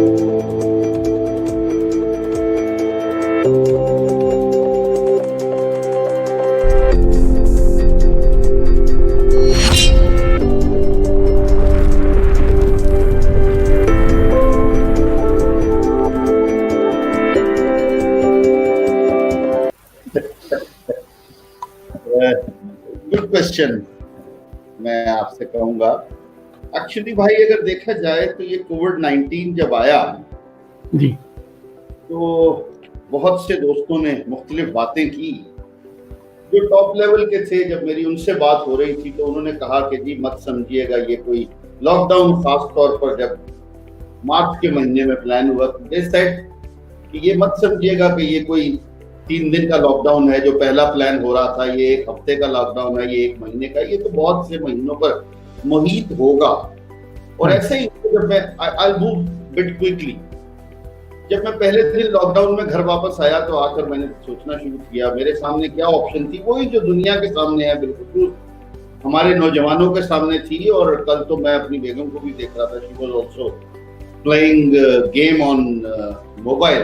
Good question. मैं आपसे कहूंगा, एक्चुअली भाई अगर देखा जाए तो ये कोविड-19 जब आया जी, तो बहुत से दोस्तों ने मुख्तलिफ बातें की। जो टॉप लेवल के थे, जब मेरी उनसे बात हो रही थी तो उन्होंने कहा कि जी मत समझिएगा ये कोई लॉकडाउन, खास तौर पर जब मार्च के महीने में प्लान हुआ, दे सेड कि ये मत समझिएगा कि ये कोई 3 दिन का लॉकडाउन है जो पहला प्लान हो रहा था, ये 1 हफ्ते का लॉकडाउन है, ये 1 महीने का, ये तो बहुत से महीनों पर मुहित होगा। और ऐसे ही जब मैं आई मूव बिट क्विकली, जब मैं पहले दिन लॉकडाउन में घर वापस आया तो आकर मैंने सोचना शुरू किया मेरे सामने क्या ऑप्शन थी, वही जो दुनिया के सामने है, बिल्कुल हमारे नौजवानों के सामने थी। और कल तो मैं अपनी बेगम को भी देख रहा था, she was also playing game on mobile.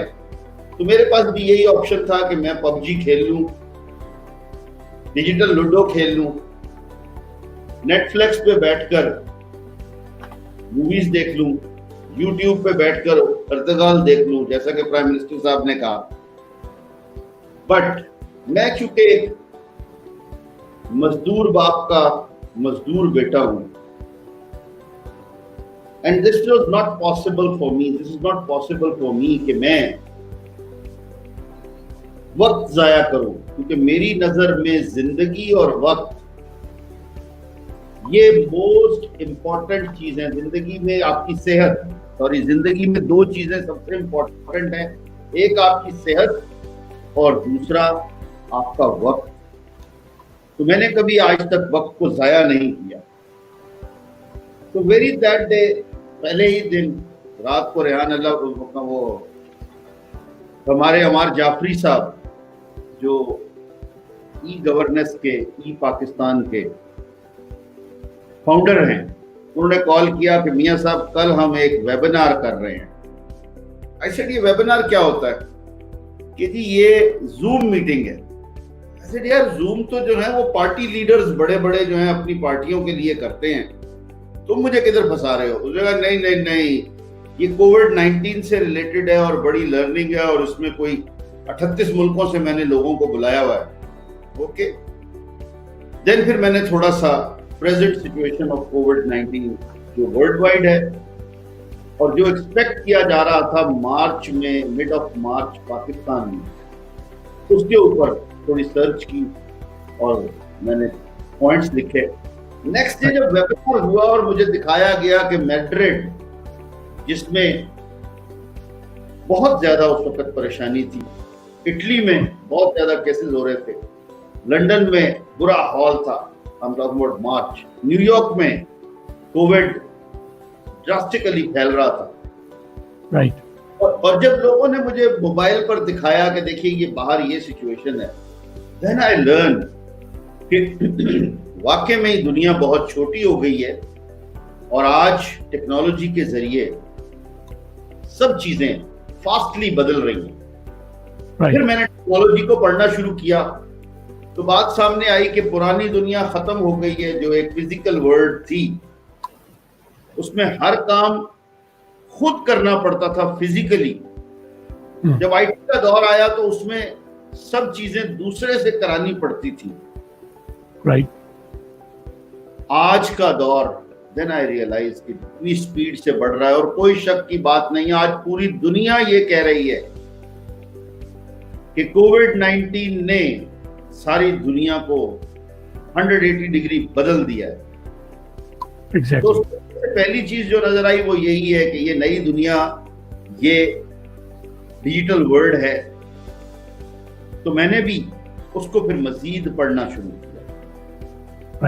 तो मेरे पास भी यही ऑप्शन था कि मैं पबजी खेल लूं, डिजिटल लूडो खेल लूं, नेटफ्लिक्स पे बैठकर मूवीज देख लूं, यूट्यूब पे बैठकर अर्तगाल देख लूं, जैसा कि प्राइम मिनिस्टर साहब ने कहा। बट मैं चूंकि एक मजदूर बाप का मजदूर बेटा हूं, and this was not possible for me, this is not possible for me कि मैं वक्त जाया करूं, क्योंकि मेरी नजर में जिंदगी और वक्त ये मोस्ट इंपॉर्टेंट चीज है। जिंदगी में आपकी सेहत, सॉरी जिंदगी में 2 चीजें सबसे इंपॉर्टेंट हैं, एक आपकी सेहत और दूसरा आपका वक्त। तो मैंने कभी आज तक वक्त को जाया नहीं किया। तो वेरी दैट डे, पहले ही दिन रात को रेहान अल्लाह वो हमारे अमार जाफरी साहब जो ई गवर्नेंस के, ई पाकिस्तान के फाउंडर हैं, उन्होंने कॉल किया कि मियां साहब कल हम एक वेबिनार कर रहे हैं। आई सेड ये वेबिनार क्या होता है? कि जी ये जूम मीटिंग है। आई सेड यार जूम तो जो है वो पार्टी लीडर्स बड़े बड़े जो हैं अपनी पार्टियों के लिए करते हैं, तुम मुझे किधर फंसा रहे हो? उसने कहा नहीं नहीं नहीं, ये कोविड-19 से रिलेटेड है और बड़ी लर्निंग है और उसमें कोई 38 मुल्कों से मैंने लोगों को बुलाया हुआ है। ओके, देन फिर मैंने थोड़ा सा प्रेजेंट सिचुएशन ऑफ कोविड-19 जो वर्ल्ड वाइड है और जो एक्सपेक्ट किया जा रहा था मार्च में, मिड ऑफ मार्च पाकिस्तान में, उसके ऊपर थोड़ी सर्च की और मैंने पॉइंट्स लिखे। नेक्स्ट डे जब वेबिनार हुआ और मुझे दिखाया गया कि मैड्रिड, जिसमें बहुत ज्यादा उस वक्त परेशानी थी, इटली में बहुत ज्यादा केसेस हो रहे थे, लंदन में बुरा हाल था, हम टॉकिंग अबाउट मार्च, न्यूयॉर्क में कोविड ड्रास्टिकली फैल रहा था, राइट। और जब लोगों ने मुझे मोबाइल पर दिखाया कि देखिए ये बाहर ये सिचुएशन है, देन आई लर्न कि वाकई में ही दुनिया बहुत छोटी हो गई है और आज टेक्नोलॉजी के जरिए सब चीजें फास्टली बदल रही हैं। फिर मैंने टेक्नोलॉजी को पढ़ना शुरू किया तो बात सामने आई कि पुरानी दुनिया खत्म हो गई है, जो एक फिजिकल वर्ल्ड थी उसमें हर काम खुद करना पड़ता था फिजिकली। जब आईटी का दौर आया तो उसमें सब चीजें दूसरे से करानी पड़ती थी, राइट। आज का दौर, देन आई रियलाइज कि इतनी स्पीड से बढ़ रहा है और कोई शक की बात नहीं है, आज पूरी दुनिया ये कह रही है कि कोविड-19 ने सारी दुनिया को 180 डिग्री बदल दिया है। Exactly. तो सबसे पहली चीज जो नजर आई वो यही है कि ये नई दुनिया, ये डिजिटल वर्ल्ड है। तो मैंने भी उसको फिर मजीद पढ़ना शुरू किया।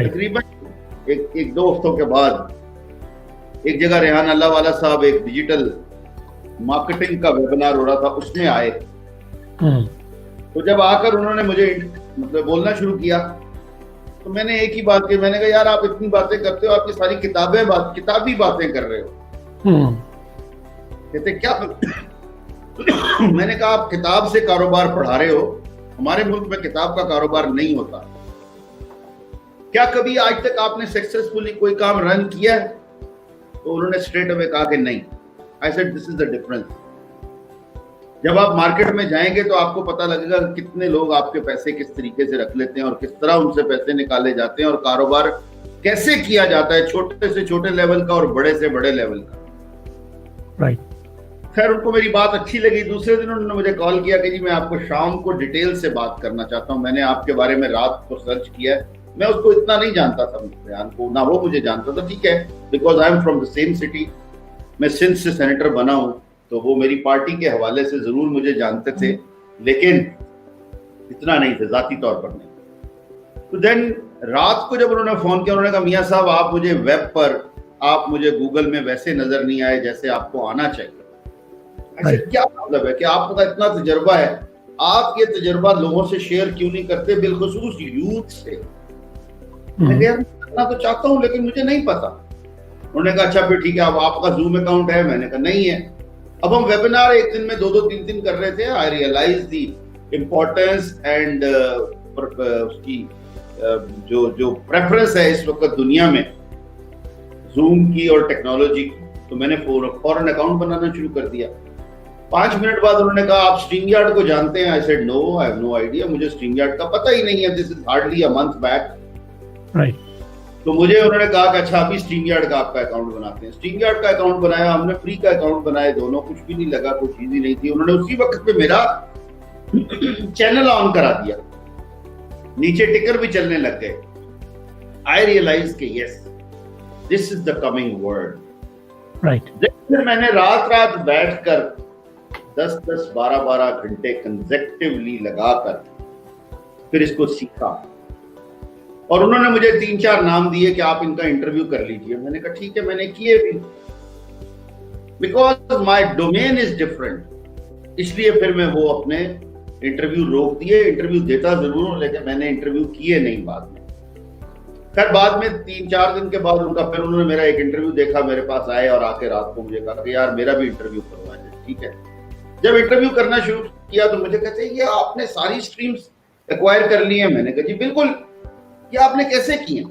तकरीबन एक 2 हफ्तों के बाद एक जगह रेहान अल्लाह वाला साहब एक डिजिटल मार्केटिंग का वेबिनार हो रहा था, उसमें आए। तो जब आकर उन्होंने मुझे मतलब बोलना शुरू किया तो मैंने एक ही बात की, मैंने कहा यार आप इतनी बातें करते हो, आपकी सारी किताबी बातें कर रहे हो। कहते क्या? मैंने कहा आप किताब से कारोबार पढ़ा रहे हो, हमारे मुल्क में किताब का कारोबार नहीं होता। क्या कभी आज तक आपने सक्सेसफुली कोई काम रन किया है? तो उन्होंने स्ट्रेट अवे कहा कि नहीं। I said this is the difference. जब आप मार्केट में जाएंगे तो आपको पता लगेगा कितने लोग आपके पैसे किस तरीके से रख लेते हैं और किस तरह उनसे पैसे निकाले जाते हैं और कारोबार कैसे किया जाता है, छोटे से छोटे लेवल का और बड़े से बड़े लेवल का। राइट। खैर उनको मेरी बात अच्छी लगी। दूसरे दिन उन्होंने मुझे कॉल किया कि जी मैं आपको शाम को डिटेल से बात करना चाहता हूं, मैंने आपके बारे में रात को सर्च किया है। मैं उसको इतना नहीं जानता था, बयान को ना वो मुझे जानता था। ठीक है, because I am from the same city, मैं सिंध से सेनेटर बना हूं, तो वो मेरी पार्टी के हवाले से जरूर मुझे जानते थे, लेकिन इतना नहीं थे, जाती तौर पर नहीं। तो देन रात को जब उन्होंने फोन किया, उन्होंने कहा मियां साहब आप मुझे वेब पर, आप मुझे गूगल में वैसे नजर नहीं आए जैसे आपको आना चाहिए। ऐसे क्या मतलब है कि आपका इतना तजर्बा है, आप ये तजर्बा लोगों से शेयर क्यों नहीं करते, बिलखुसूस यूथ से? मैं करना तो चाहता हूं लेकिन मुझे नहीं पता। उन्होंने कहा अच्छा फिर ठीक है, अब आपका जूम अकाउंट है? मैंने कहा नहीं है। अब हम वेबिनार एक दिन में 2-2 3-3 कर रहे थे। आई रियलाइज द इम्पोर्टेंस एंड उसकी जो प्रेफरेंस है इस वक्त दुनिया में जूम की और टेक्नोलॉजी की। तो मैंने फौरन अकाउंट बनाना शुरू कर दिया। 5 मिनट बाद उन्होंने कहा आप स्ट्रीम यार्ड को जानते हैं? I said no, I have no idea, मुझे स्ट्रीम यार्ड का पता ही नहीं है, this is hardly a month back. Right. तो मुझे उन्होंने कहा कि अच्छा अभी स्ट्रीम यार्ड का आपका अकाउंट बनाते हैं। स्ट्रीम यार्ड का अकाउंट बनाया हमने, फ्री का अकाउंट बनाए दोनों, कुछ भी नहीं लगा, कोई चीज ही नहीं थी। उन्होंने उसी वक्त पे मेरा चैनल ऑन करा दिया, नीचे टिकर भी चलने लग गए। आई रियलाइज के yes this is the coming world. Right. फिर मैंने रात बैठकर 10-10 12-12 घंटे कंसेक्टिवली लगाकर फिर इसको सीखा। और उन्होंने मुझे 3-4 नाम दिए कि आप इनका इंटरव्यू कर लीजिए। मैंने कहा ठीक है, मैंने किए भी, because my domain is different. इसलिए फिर मैं वो अपने इंटरव्यू रोक दिए। इंटरव्यू देता जरूर हूं लेकिन मैंने इंटरव्यू किए नहीं बाद में। फिर बाद में 3-4 दिन के बाद फिर उन्होंने मेरा एक इंटरव्यू देखा, मेरे पास आए और आके रात को मुझे कहा कि यार मेरा भी इंटरव्यू करवाइए। ठीक है, जब इंटरव्यू करना शुरू किया तो मुझे कहते ये आपने सारी स्ट्रीम्स एक्वायर कर ली है। मैंने कहा जी बिल्कुल। ये आपने कैसे किया?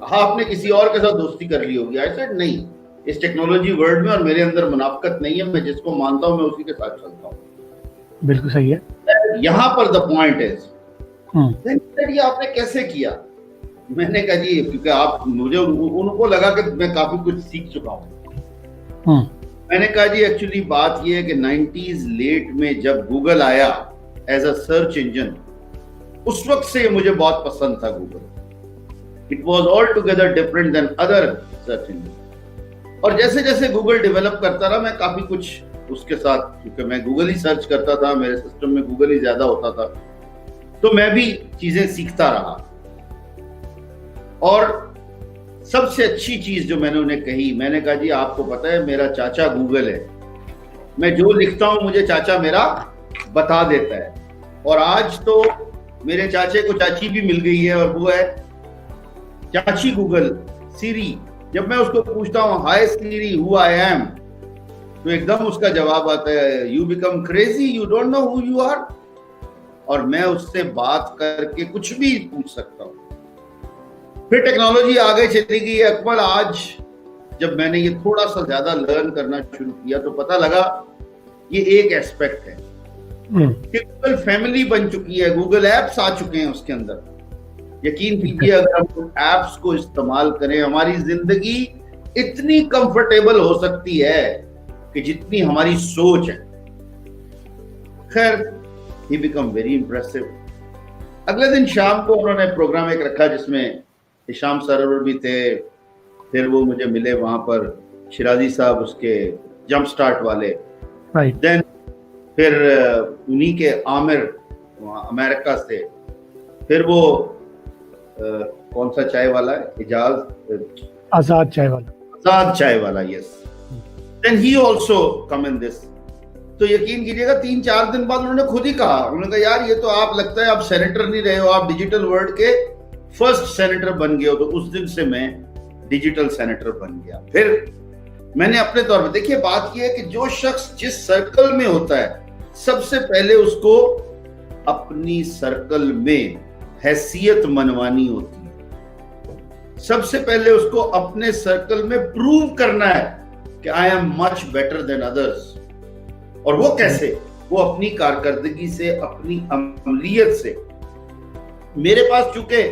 हाँ, आपने किसी और के साथ दोस्ती कर ली होगी। आई सेड नहीं, इस टेक्नोलॉजी वर्ल्ड में और मेरे अंदर मुनाफकत नहीं है, मैं जिसको मानता हूं मैं उसी के साथ चलता हूं। बिल्कुल सही है। यहाँ पर द पॉइंट इज ये आपने कैसे किया? मैंने कहा जी क्योंकि आप मुझे, उनको लगा कि मैं काफी कुछ सीख चुका हूँ। मैंने कहा जी एक्चुअली बात ये है कि 90s लेट में जब गूगल आया एज अ सर्च इंजन, उस वक्त से मुझे बहुत पसंद था Google. It was all together different then other search engine. और जैसे जैसे गूगल डेवलप करता रहा मैं काफी कुछ उसके साथ, क्योंकि मैं गूगल ही सर्च करता था, मेरे सिस्टम में गूगल ही ज्यादा होता था, तो मैं भी चीजें सीखता रहा। और सबसे अच्छी चीज जो मैंने उन्हें कही, मैंने कहा जी आपको पता है मेरा चाचा गूगल है, मैं जो लिखता हूं मुझे चाचा मेरा बता देता है। और आज तो मेरे चाचे को चाची भी मिल गई है और वो है चाची गूगल, सीरी। जब मैं उसको पूछता हूँ हाय सीरी हु आई एम, तो एकदम उसका जवाब आता है you become crazy, you don't know who you are. और मैं उससे बात करके कुछ भी पूछ सकता हूँ। फिर टेक्नोलॉजी आगे चली गई है अकमल। आज जब मैंने ये थोड़ा सा ज्यादा लर्न करना शुरू किया तो पता लगा ये एक एस्पेक्ट है कि गूगल फैमिली बन चुकी है, गूगल एप्स आ चुके हैं उसके अंदर। यकीन कीजिए अगर हम एप्स को इस्तेमाल करें हमारी जिंदगी इतनी कंफर्टेबल हो सकती है कि जितनी हमारी सोच है। खैर ही बिकम वेरी इंप्रेसिव। अगले दिन शाम को उन्होंने प्रोग्राम एक रखा जिसमें हिशाम सरवर भी थे। फिर वो मुझे मिले वहां पर, शिराजी साहब उसके जंप स्टार्ट वाले। देन फिर उन्हीं के आमिर अमेरिका से, फिर वो कौन सा चाय वाला है, आजाद चाय वाला, yes. Then he also come in this. तो यकीन कीजिएगा 3-4 दिन बाद उन्होंने खुद ही कहा, उन्होंने कहा यार ये तो आप लगता है आप सेनेटर नहीं रहे हो, आप डिजिटल वर्ल्ड के फर्स्ट सेनेटर बन गए हो। तो उस दिन से मैं डिजिटल सेनेटर बन गया। फिर मैंने अपने तौर पर देखिए, बात यह है कि जो शख्स जिस सर्कल में होता है, सबसे पहले उसको अपनी सर्कल में हैसियत मनवानी होती है। सबसे पहले उसको अपने सर्कल में प्रूव करना है कि आई am much better than others. और वो कैसे? वो अपनी कारकर्दगी से, अपनी अमलियत से। मेरे पास चूंकि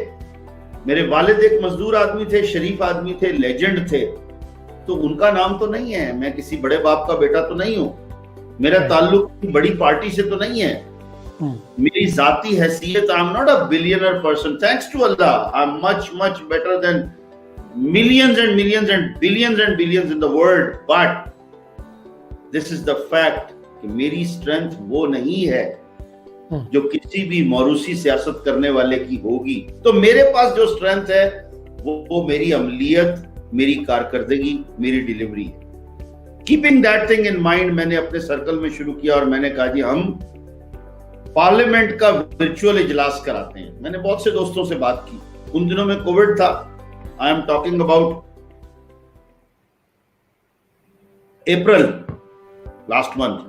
मेरे वालिद एक मजदूर आदमी थे, शरीफ आदमी थे, लेजेंड थे, तो उनका नाम तो नहीं है, मैं किसी बड़े बाप का बेटा तो नहीं हूं, मेरा ताल्लुक बड़ी पार्टी से तो नहीं है। मेरी जाती हैसियत, I am not a billionaire person, thanks to Allah, I am much much better than millions and millions and billions in the world. But this is the fact कि मेरी स्ट्रेंथ वो नहीं है जो किसी भी मौरूसी सियासत करने वाले की होगी। तो मेरे पास जो स्ट्रेंथ है वो मेरी अमलियत, मेरी कारकर्दगी, मेरी डिलीवरी है। Keeping that thing in mind, मैंने अपने सर्कल में शुरू किया और मैंने कहा जी हम पार्लियामेंट का वर्चुअल इजलास कराते हैं। मैंने बहुत से दोस्तों से बात की, उन दिनों में कोविड था, I am talking about April last month.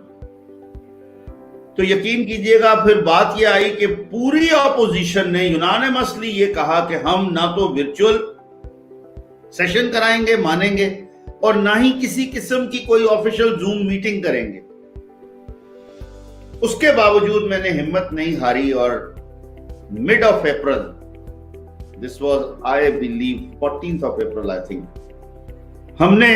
तो यकीन कीजिएगा फिर बात यह आई कि पूरी ऑपोजिशन ने यूनानिमसली ये कहा कि हम ना तो वर्चुअल सेशन कराएंगे, मानेंगे, और ना ही किसी किस्म की कोई ऑफिशियल जूम मीटिंग करेंगे। उसके बावजूद मैंने हिम्मत नहीं हारी और mid of April, this was I believe 14th of April I think, हमने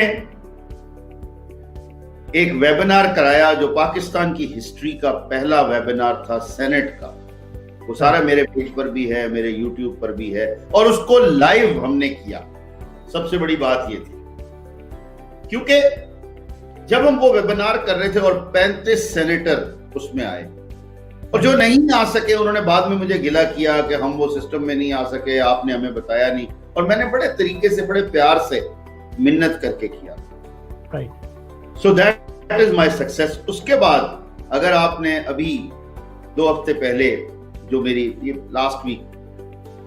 एक वेबिनार कराया जो पाकिस्तान की हिस्ट्री का पहला वेबिनार था सेनेट का। वो सारा मेरे पेज पर भी है, मेरे यूट्यूब पर भी है, और उसको लाइव हमने किया। सबसे बड़ी बात ये थी क्योंकि जब हम वो वेबिनार कर रहे थे और 35 सेनेटर उसमें आए, और जो नहीं आ सके उन्होंने बाद में मुझे गिला किया कि हम वो सिस्टम में नहीं आ सके, आपने हमें बताया नहीं, और मैंने बड़े तरीके से, बड़े प्यार से मिन्नत करके किया। So that is my success. उसके बाद अगर आपने अभी 2 हफ्ते पहले जो मेरी ये लास्ट वीक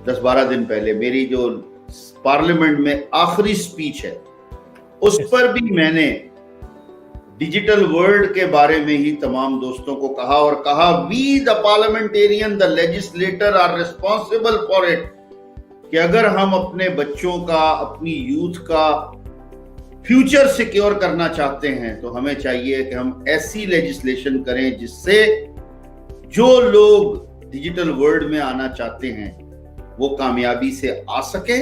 10-12 दिन पहले मेरी जो पार्लियामेंट में आखिरी स्पीच है, उस पर भी मैंने डिजिटल वर्ल्ड के बारे में ही तमाम दोस्तों को कहा, और कहा we the parliamentarian, the legislator are responsible for it, कि अगर हम अपने बच्चों का, अपनी यूथ का फ्यूचर सिक्योर करना चाहते हैं तो हमें चाहिए कि हम ऐसी लेजिस्लेशन करें जिससे जो लोग डिजिटल वर्ल्ड में आना चाहते हैं वो कामयाबी से आ सके,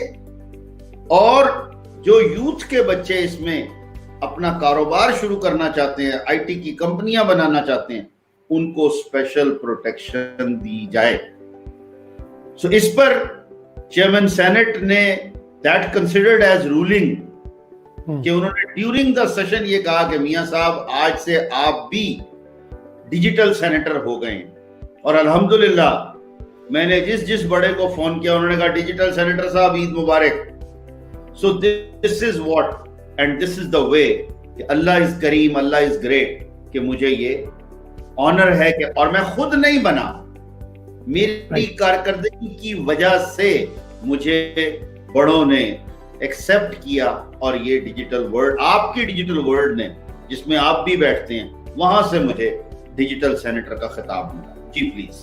और जो यूथ के बच्चे इसमें अपना कारोबार शुरू करना चाहते हैं, आईटी की कंपनियां बनाना चाहते हैं, उनको स्पेशल प्रोटेक्शन दी जाए। सो इस पर चेयरमैन सेनेट ने दैट कंसिडर्ड एज रूलिंग कि उन्होंने ड्यूरिंग द सेशन ये कहा कि मियां साहब आज से आप भी डिजिटल सेनेटर हो गए हैं। और अल्हम्दुलिल्लाह मैंने जिस बड़े को फोन किया उन्होंने कहा डिजिटल सेनेटर साहब ईद मुबारक। So this is what and this is the way कि अल्लाह इज करीम, अल्लाह इज ग्रेट, कि मुझे ये ऑनर है कि, और मैं खुद नहीं बना, मेरी कारकर्दगी की वजह से मुझे बड़ों ने एक्सेप्ट किया, और ये डिजिटल वर्ल्ड, आपकी डिजिटल वर्ल्ड ने, जिसमें आप भी बैठते हैं, वहां से मुझे डिजिटल सेनेटर का खिताब मिला। जी प्लीज।